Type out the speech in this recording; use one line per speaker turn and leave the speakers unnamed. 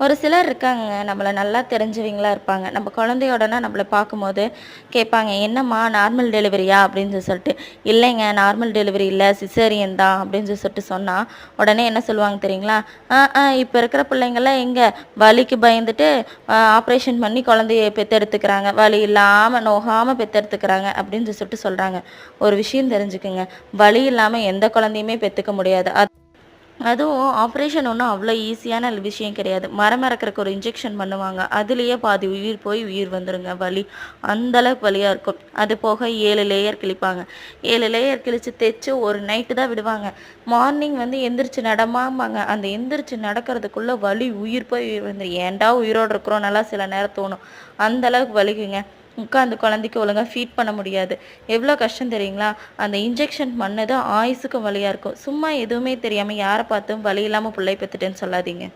ஒரு சிலர் இருக்காங்கங்க, நம்மள நல்லா தெரிஞ்சவங்களா இருப்பாங்க. நம்ம குழந்தையோடனா நம்மள பார்க்கும்போது கேட்பாங்க, "என்னம்மா நார்மல் டெலிவரியா?" அப்படின்னு சொல்லிட்டு. "இல்லைங்க நார்மல் டெலிவரி இல்ல, சிசேரியன் தான்." அப்படின்னு சொல்லிட்டு சொன்னா, உடனே என்ன சொல்லுவாங்க தெரியுங்களா? இப்ப இருக்கிற பிள்ளைங்கலாம் எங்க வலிக்கு பயந்துட்டு ஆப்ரேஷன் பண்ணி குழந்தைய பெத்தெடுத்துக்கிறாங்க. வலி இல்லாம, நோகாம பெத்தெடுத்துக்கிறாங்க." அப்படின்னு சொல்லிட்டு சொல்றாங்க. ஒரு விஷயம் தெரிஞ்சுக்கங்க, வலி இல்லாம எந்த குழந்தையுமே பெத்துக்க முடியாது. அதுவும் ஆப்ரேஷன் ஒன்றும் அவ்வளோ ஈஸியான விஷயம் கிடையாது. மரம் இறக்கறக்கு ஒரு இன்ஜெக்ஷன் பண்ணுவாங்க. அதுலேயே பாதி உயிர் போய் உயிர் வந்துருங்க வலி. அந்த அளவுக்கு வலியா இருக்கும். அது போக 7 லேயர் கிழிப்பாங்க. 7 லேயர் கிழிச்சு தைச்சு ஒரு நைட்டு தான் விடுவாங்க. மார்னிங் வந்து எந்திரிச்சு நடமாம்பாங்க. அந்த எந்திரிச்சு நடக்கிறதுக்குள்ள வலி உயிர் போய் உயிர் வந்துரும். ஏன்டா உயிரோட இருக்கிறோம்னலாம் சில நேரம் தோணும். அந்த அளவுக்கு வலிக்குங்க. உட்காந்து குழந்தைக்கு ஒழுங்கா ஃபீட் பண்ண முடியாது. எவ்வளோ கஷ்டம் தெரியுங்களா? அந்த இன்ஜெக்ஷன் பண்ணது ஆயுசுக்கும் வலியா இருக்கும். சும்மா எதுவுமே தெரியாம யார பார்த்தும் வலி இல்லாம புள்ளைய பெத்துட்டேன்னு சொல்லாதீங்க.